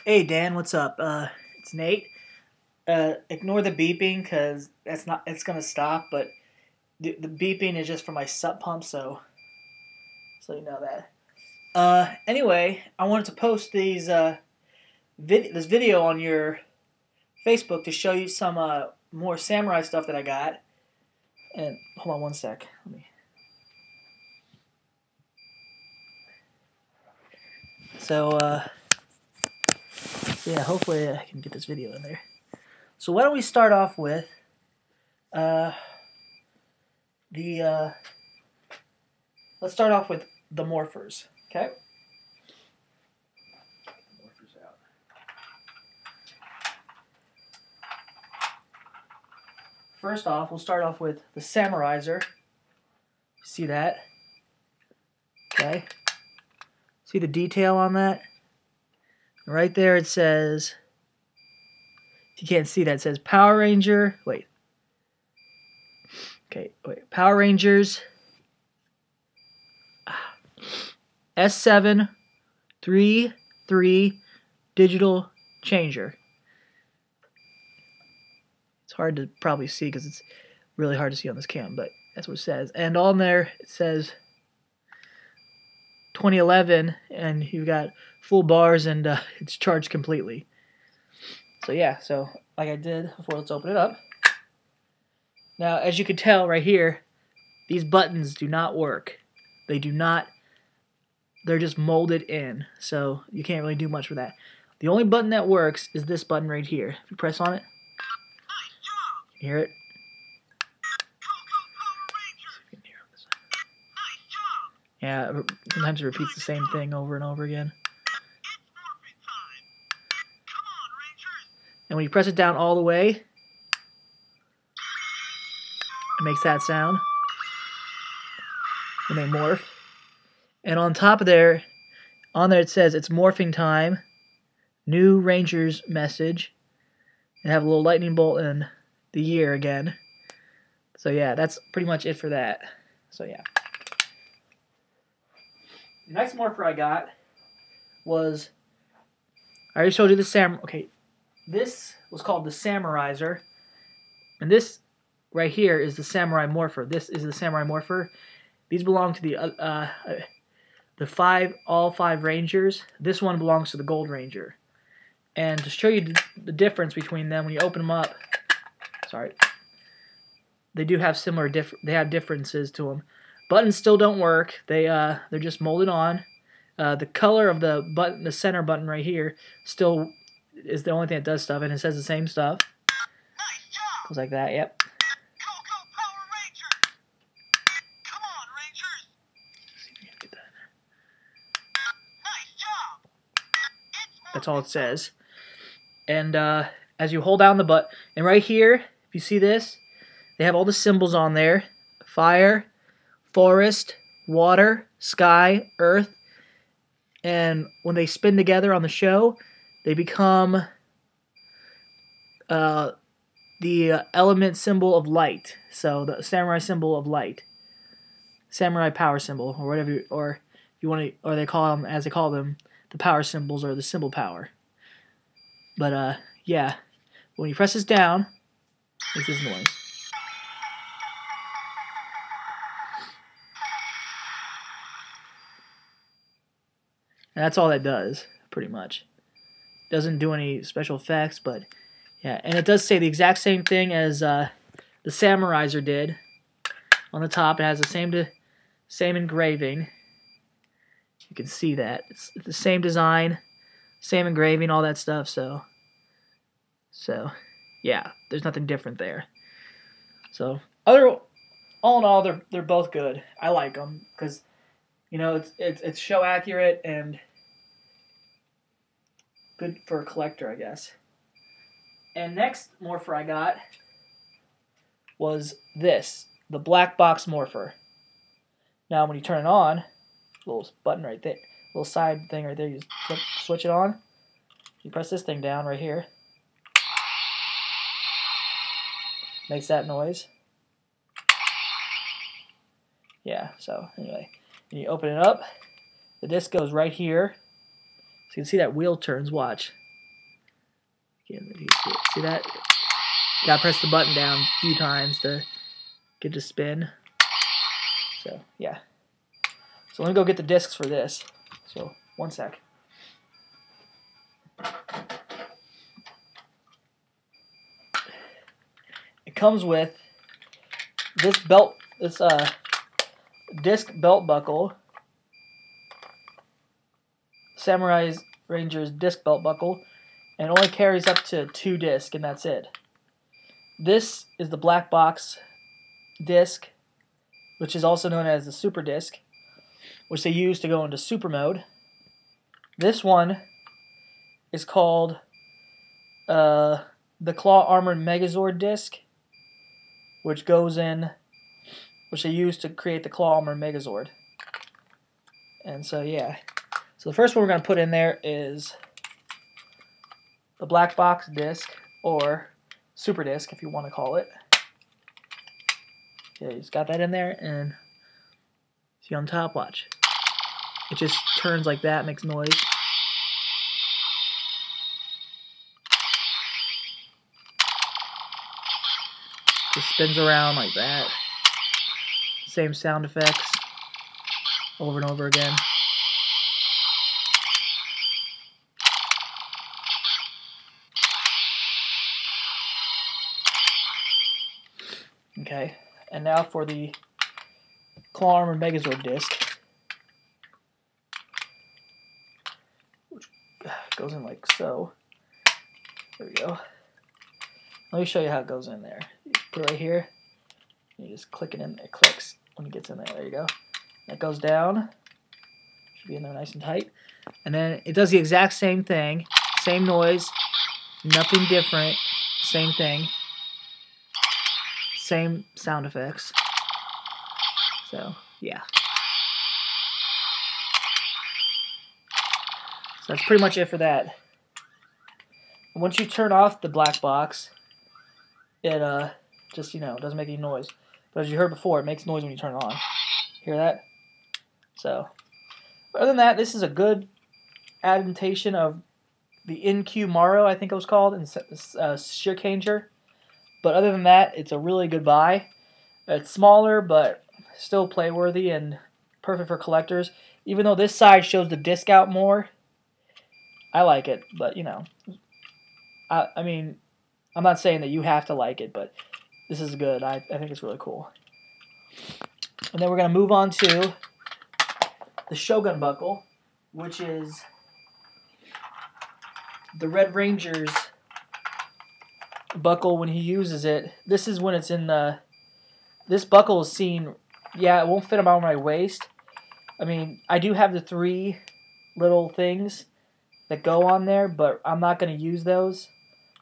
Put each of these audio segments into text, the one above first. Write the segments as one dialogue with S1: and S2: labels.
S1: Hey Dan, what's up? It's Nate. Ignore the beeping because it's gonna stop. But the beeping is just for my sub pump, so you know that. Anyway, I wanted to post this video on your Facebook to show you some more samurai stuff that I got. And hold on one sec. Yeah, hopefully I can get this video in there. So why don't we start off with let's start off with the morphers, okay? Morphers out. First off, we'll start off with the Samuraizer. See that? Okay. See the detail on that? Right there it says, if you can't see that, it says Power Ranger, Power Rangers S7 3 digital changer. It's hard to probably see because it's really hard to see on this cam, but that's what it says. And on there it says 2011, and you've got full bars, and it's charged completely. So yeah, so like I did before, let's open it up. Now, as you can tell right here, these buttons do not work. They do not, they're just molded in, so you can't really do much with that. The only button that works is this button right here. If you press on it, you hear it? Yeah, sometimes it repeats the same thing over and over again. And when you press it down all the way, it makes that sound when they morph. And on top of there, it says it's morphing time, new Rangers message, and have a little lightning bolt in the year again. So yeah, that's pretty much it for that. So yeah. The next morpher I got was, I already showed you the okay, this was called the Samuraizer, and this right here is the Samurai Morpher. This is the Samurai Morpher. These belong to the all five Rangers. This one belongs to the Gold Ranger. And to show you the difference between them, when you open them up, they do have they have differences to them. Buttons still don't work. They're just molded on. The color of the button, the center button right here, still is the only thing that does stuff, and it says the same stuff. Nice job. Goes like that. Yep. Go Power Ranger! Come on, Rangers! See if we can get that in there. Nice job. That's all it says. And as you hold down the button, and right here, if you see this, they have all the symbols on there: fire, forest, water, sky, earth, and when they spin together on the show, they become the element symbol of light. So the samurai symbol of light, samurai power symbol, or whatever, or if you want to, or they call them, as they call them, the power symbols, or the symbol power. But yeah, when you press this down, it's this noise. And that's all that does, pretty much. Doesn't do any special effects, but yeah. And it does say the exact same thing as the Samuraizer did. On the top, it has the same engraving. You can see that. It's the same design, same engraving, all that stuff, so yeah, there's nothing different there. So, all in all, they're both good. I like them, because you know, it's show accurate and good for a collector, I guess. And next morpher I got was this, the black box morpher. Now when you turn it on, little button right there, little side thing right there, you switch it on. You press this thing down right here. Makes that noise. Yeah, so anyway. And you open it up, the disc goes right here. So you can see that wheel turns, watch. Again, see that? Gotta press the button down a few times to get it to spin. So, yeah. So let me go get the discs for this. So, one sec. It comes with this belt, this disc belt buckle, Samurai's disc belt buckle, and it only carries up to 2 discs, and that's it. This is the black box disc, which is also known as the super disc, which they use to go into super mode. This one is called the Claw Armored Megazord disc, which goes in, which they use to create the Claw Armored Megazord. And so, yeah. So the first one we're going to put in there is the black box disc, or super disc if you want to call it. Okay, just got that in there, and see on top, watch. It just turns like that, makes noise. Just spins around like that. Same sound effects over and over again. Okay, and now for the Claw Armored Megazord disc, which goes in like so. There we go. Let me show you how it goes in there. You put it right here, and you just click it in. It clicks when it gets in there. There you go. That goes down. Should be in there nice and tight. And then it does the exact same thing, same noise, nothing different, same thing. Same sound effects. So, yeah. So that's pretty much it for that. Once you turn off the black box, it just, doesn't make any noise. But as you heard before, it makes noise when you turn it on. Hear that? So, other than that, this is a good adaptation of the In-Q Maro, I think it was called, in Shirkanger. But other than that, it's a really good buy. It's smaller, but still play-worthy and perfect for collectors. Even though this side shows the disc out more, I like it. But, I mean, I'm not saying that you have to like it, but this is good. I think it's really cool. And then we're going to move on to the Shogun buckle, which is the Red Ranger's buckle when he uses it. This is when it's in the... This buckle is seen... Yeah, it won't fit around my waist. I mean, I do have the 3 little things that go on there, but I'm not going to use those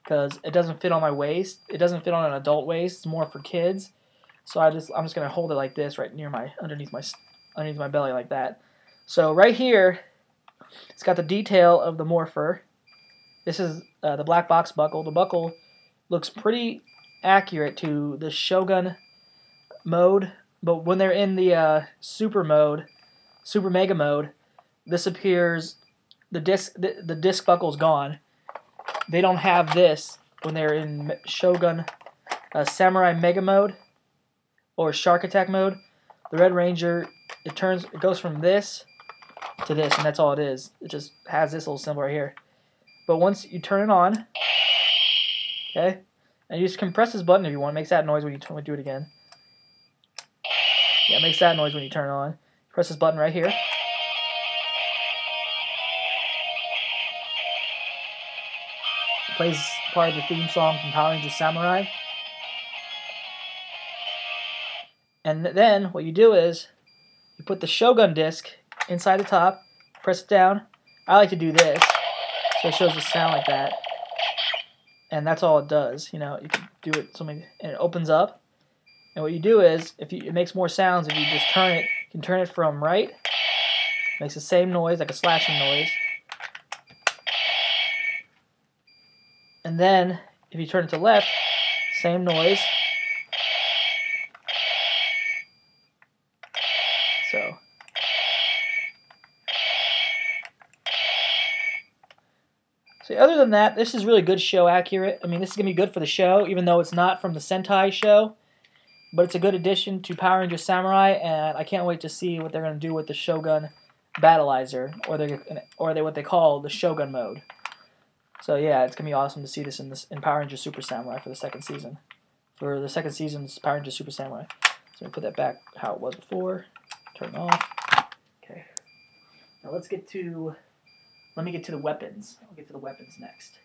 S1: because it doesn't fit on my waist. It doesn't fit on an adult waist. It's more for kids. So I'm just going to hold it like this, right near underneath my belly like that. So right here, it's got the detail of the morpher. This is the black box buckle. The buckle looks pretty accurate to the Shogun mode, but when they're in the super mega mode, this appears, the disc buckle's gone. They don't have this when they're in Shogun Samurai Mega mode or Shark Attack mode. The Red Ranger, it goes from this to this, and that's all it is. It just has this little symbol right here. But once you turn it on, okay, and you just can press this button if you want. It makes that noise when you do it again. Yeah, it makes that noise when you turn it on. Press this button right here. It plays part of the theme song from Power Rangers Samurai. And then what you do is you put the Shogun disc inside the top, press it down. I like to do this, so it shows the sound like that. And that's all it does. You can do it and it opens up. And what you do is, it makes more sounds if you just turn it. You can turn it from right. It makes the same noise, like a slashing noise. And then, if you turn it to left, same noise. So other than that, this is really good show accurate. I mean, this is going to be good for the show, even though it's not from the Sentai show. But it's a good addition to Power Ranger Samurai, and I can't wait to see what they're going to do with the Shogun Battleizer, or what they call the Shogun mode. So yeah, it's going to be awesome to see this in Power Ranger Super Samurai for the second season. For the second season's Power Ranger Super Samurai. So we put that back how it was before. Turn it off. Okay. Now let me get to the weapons. I'll get to the weapons next.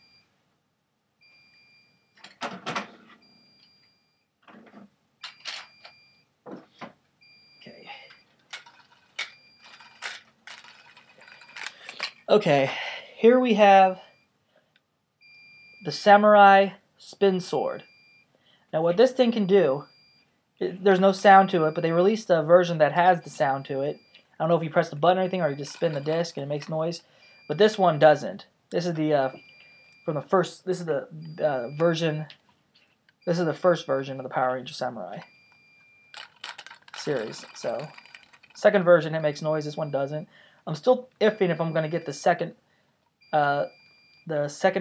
S1: Okay, here we have the Samurai Spin Sword. Now what this thing can do, there's no sound to it, but they released a version that has the sound to it. I don't know if you press the button or anything, or you just spin the disc and it makes noise, but this one doesn't. This is the This is the version. This is the first version of the Power Ranger Samurai series. So, second version it makes noise. This one doesn't. I'm still iffing if I'm going to get the second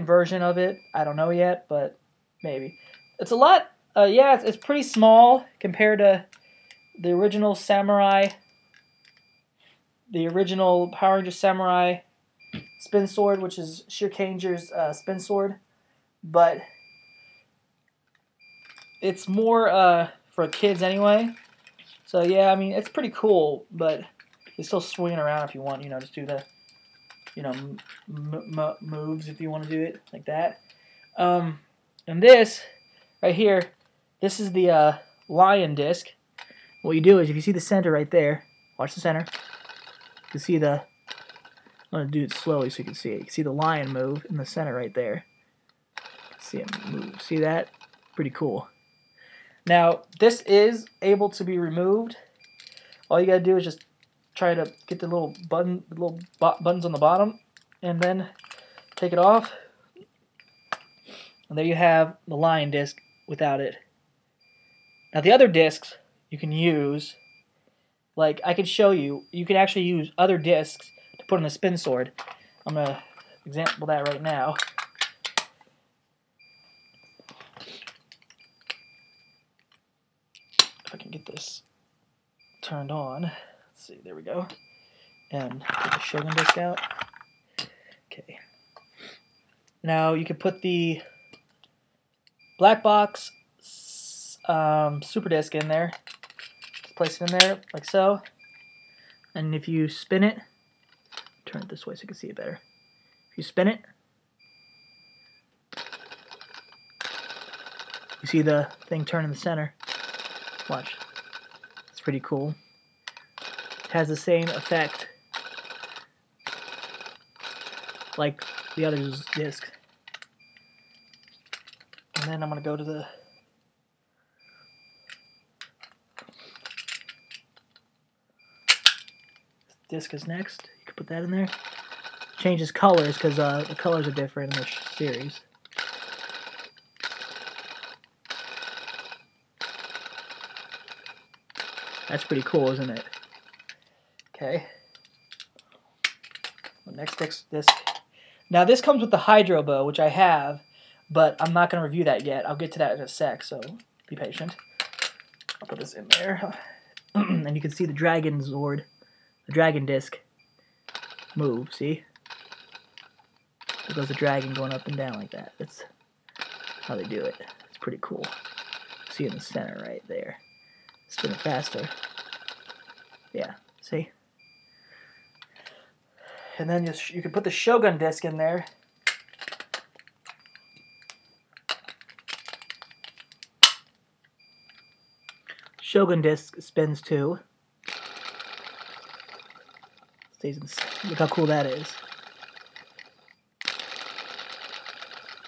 S1: version of it. I don't know yet, but maybe. It's a lot. Yeah, it's pretty small compared to the original Samurai. The original Power Ranger Samurai Spin Sword, which is Shirkanger's Spin Sword, but it's more for kids anyway. So yeah, I mean it's pretty cool, but you still swing around if you want. You know, just do the moves if you want to do it like that. And this right here, this is the lion disc. What you do is if you see the center right there, watch the center. You can see the. I'm going to do it slowly so you can see it. You can see the lion move in the center right there. See it move. See that? Pretty cool. Now, this is able to be removed. All you got to do is just try to get the little buttons on the bottom, and then take it off. And there you have the lion disc without it. Now, the other discs you can use, like I can show you, you can actually use other discs to put on the spin sword. I'm going to example that right now. If I can get this turned on. Let's see, there we go. And get the Shogun disc out. Okay. Now you can put the black box super disc in there. Just place it in there like so. And if you spin it, turn it this way so you can see it better. If you spin it, you see the thing turn in the center. Watch. It's pretty cool. It has the same effect like the other disc. And then I'm going to go to the disc is next. You can put that in there. Changes colors because the colors are different in this series. That's pretty cool, isn't it? Okay. The next disc. Now this comes with the Hydro Bow, which I have, but I'm not going to review that yet. I'll get to that in a sec, so be patient. I'll put this in there. And you can see the Dragon Zord, the Dragon disc, move, see? There goes the dragon going up and down like that. That's how they do it. It's pretty cool. See in the center right there. Spin it faster. Yeah, see? And then you can put the Shogun disc in there. Shogun disc spins too. Stays in the, look how cool that is.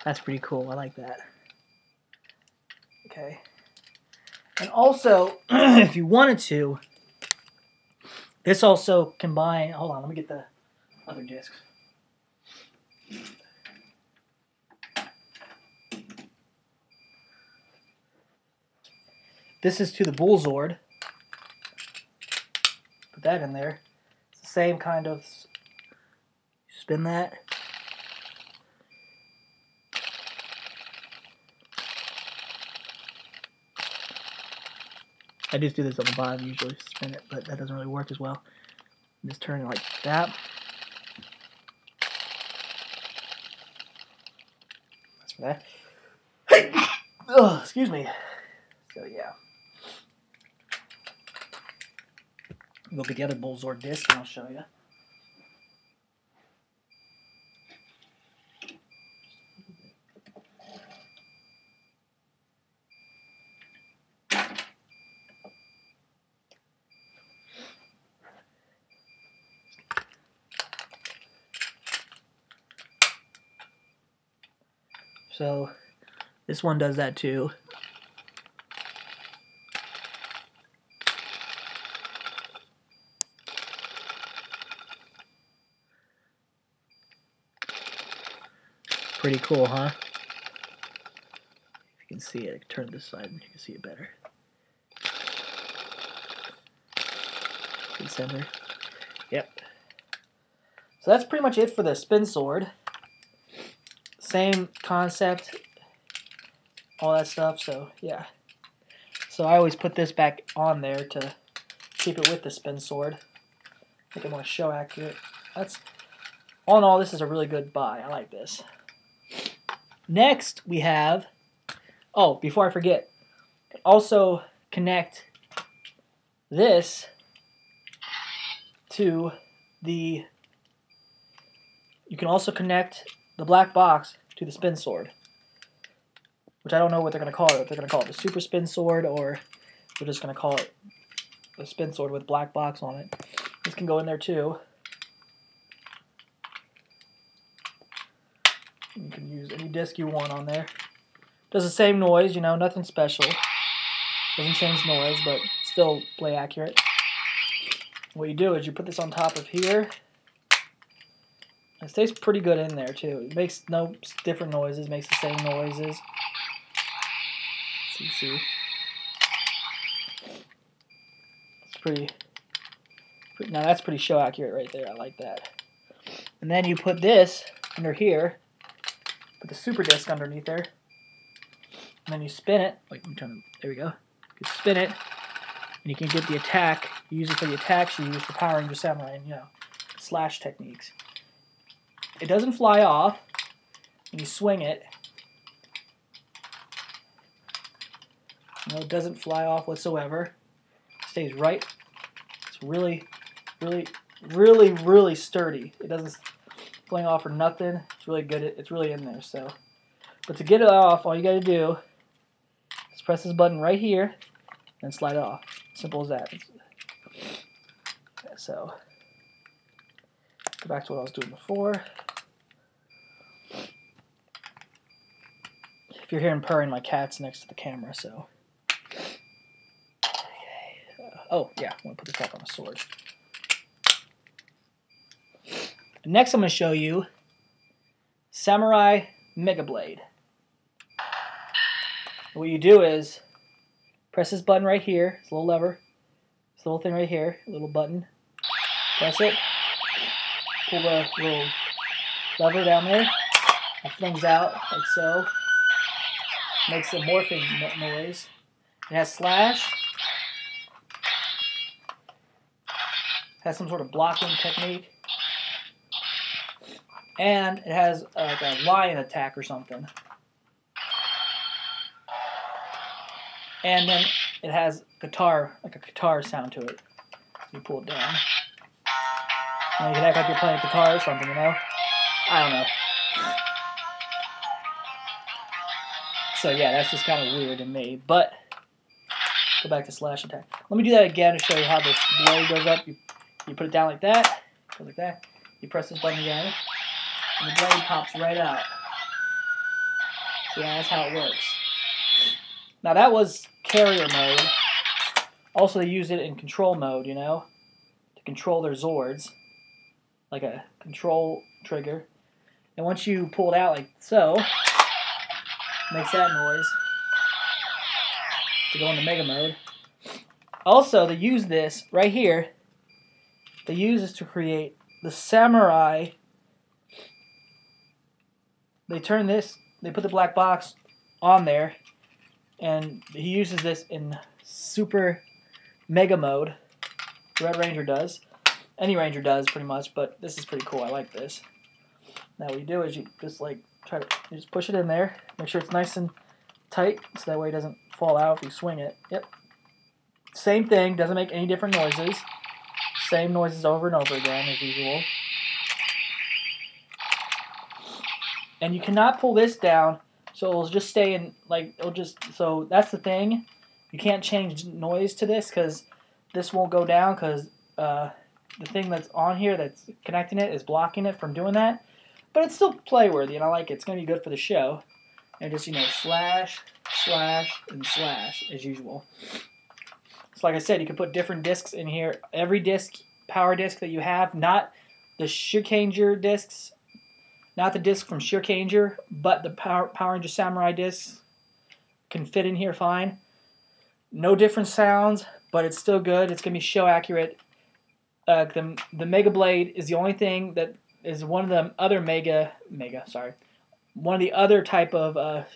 S1: That's pretty cool. I like that. Okay. And also, if you wanted to, this also combine. Hold on, let me get the other discs. This is to the Bull Zord. Put that in there. It's the same kind of. Spin that. I just do this on the bottom usually, spin it, but that doesn't really work as well. Just turn it like that. That's for that. Oh, excuse me. So yeah. We'll get the other Bullzord disc and I'll show you. So this one does that too. Pretty cool, huh? If you can see it, I can turn it this side and you can see it better. Good center. Yep. So that's pretty much it for the spin sword. Same concept, all that stuff, so yeah. So I always put this back on there to keep it with the spin sword. Make it more show accurate. That's, all in all, this is a really good buy. I like this. Next we have, oh, before I forget, also connect this to the, you can also connect the black box to the spin sword, which I don't know what they're going to call it. If they're going to call it the super spin sword, or we're just going to call it the spin sword with black box on it. This can go in there too. You can use any disc you want on there. Does the same noise, you know, nothing special. Doesn't change noise, but still play accurate. What you do is you put this on top of here. It stays pretty good in there too. It makes no different noises, makes the same noises. See. It's pretty, now that's pretty show accurate right there. I like that. And then you put this under here, put the super disc underneath there, and then you spin it. Wait, let me turn it. There we go. You spin it, and you can get the attack. You use it for the attacks you use for powering your samurai and, you know, slash techniques. It doesn't fly off when you swing it. You know, it doesn't fly off whatsoever. It stays right. It's really, really, really, really sturdy. It doesn't fling off or nothing. It's really good. It's really in there. So, but to get it off, all you got to do is press this button right here and slide it off. Simple as that. So, go back to what I was doing before. If you're hearing purring, my cat's next to the camera, so. Okay. Oh, yeah, I want to put this back on the sword. Next, I'm going to show you Samurai Mega Blade. What you do is press this button right here, this little lever, this little thing right here, little button. Press it, pull the little lever down there, it flings out like so. Makes a morphing noise. It has slash. Has some sort of blocking technique. And it has like a lion attack or something. And then it has guitar, like a guitar sound to it. You pull it down. And you can act like you're playing a guitar or something, you know? I don't know. So yeah, that's just kind of weird to me, but go back to slash attack. Let me do that again to show you how this blade goes up. You put it down like that, goes like that. You press this button again, and the blade pops right out. So yeah, that's how it works. Now that was carrier mode. Also, they use it in control mode, you know, to control their Zords, like a control trigger. And once you pull it out like so, makes that noise to go into Mega Mode. Also, they use this right here. They use this to create the Samurai. They turn this, they put the black box on there, and he uses this in Super Mega mode. Red Ranger does. Any Ranger does pretty much, but this is pretty cool. I like this. Now what you do is you just like you just push it in there. Make sure it's nice and tight so that way it doesn't fall out if you swing it. Yep. Same thing. Doesn't make any different noises. Same noises over and over again as usual. And you cannot pull this down, so it'll just stay in, like, it'll just, so that's the thing. You can't change noise to this because this won't go down because the thing that's on here that's connecting it is blocking it from doing that. But it's still play-worthy, and I like it. It's going to be good for the show. And just, you know, slash, slash, and slash as usual. So like I said, you can put different discs in here. Every disc, power disc that you have, not the Shogun discs, not the disc from Shogun, but the Power Ranger Samurai discs can fit in here fine. No different sounds, but it's still good. It's going to be show accurate. The Mega Blade is the only thing that is one of the other one of the other type of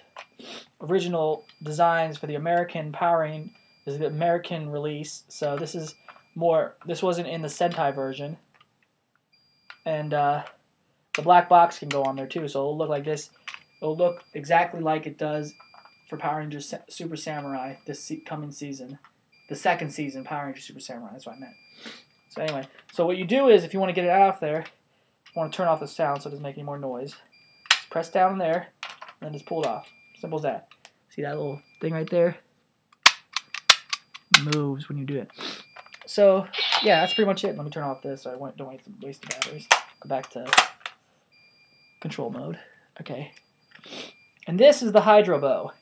S1: original designs for the American Power Ranger is the American release. So this is more. This wasn't in the Sentai version, and the black box can go on there too, so it'll look like this. It'll look exactly like it does for Power Rangers Super Samurai this coming season. The second season, Power Rangers Super Samurai, that's what I meant. So anyway, so what you do is, if you want to get it out of there, you want to turn off the sound so it doesn't make any more noise. Just press down in there, and then just pull it off. Simple as that. See that little thing right there? It moves when you do it. So, yeah, that's pretty much it. Let me turn off this so I don't waste the batteries. Go back to control mode. Okay. And this is the Hydro Bow.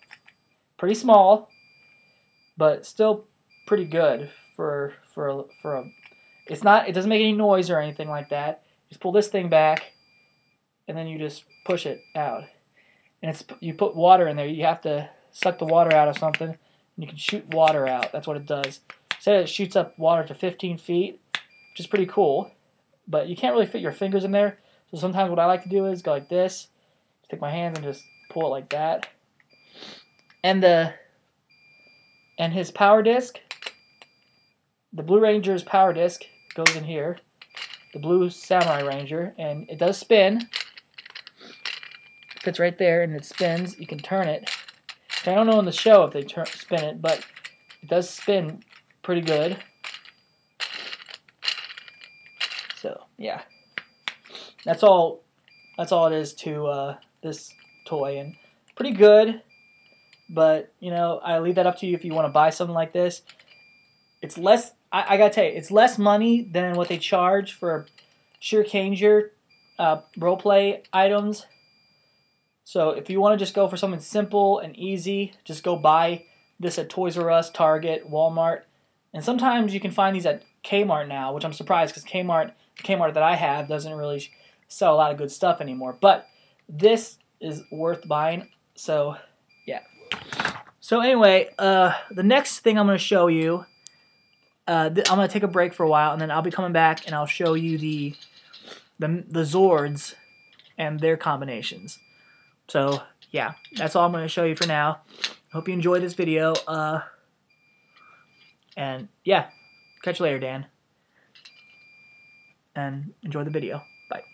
S1: Pretty small, but still pretty good for a it's not, it doesn't make any noise or anything like that. Just pull this thing back and then you just push it out. And it's, you put water in there. You have to suck the water out of something and you can shoot water out. That's what it does. Say it shoots up water to 15 feet, which is pretty cool. But you can't really fit your fingers in there. So sometimes what I like to do is go like this, take my hands and just pull it like that. And his power disc, the Blue Ranger's power disc goes in here, the Blue Samurai Ranger, and it does spin. It fits right there and it spins. You can turn it. I don't know in the show if they spin it, but it does spin pretty good. So yeah. That's all it is to this toy, and pretty good. But you know, I leave that up to you if you want to buy something like this. It's less. I gotta tell you, it's less money than what they charge for Shogun roleplay items. So if you want to just go for something simple and easy, just go buy this at Toys R Us, Target, Walmart, and sometimes you can find these at Kmart now, which I'm surprised because the Kmart that I have doesn't really sell a lot of good stuff anymore. But this is worth buying. So yeah. So anyway, the next thing I'm going to show you, I'm going to take a break for a while, and then I'll be coming back and I'll show you the Zords and their combinations. So yeah, that's all I'm going to show you for now. Hope you enjoyed this video. And yeah, catch you later, Dan. And enjoy the video. Bye.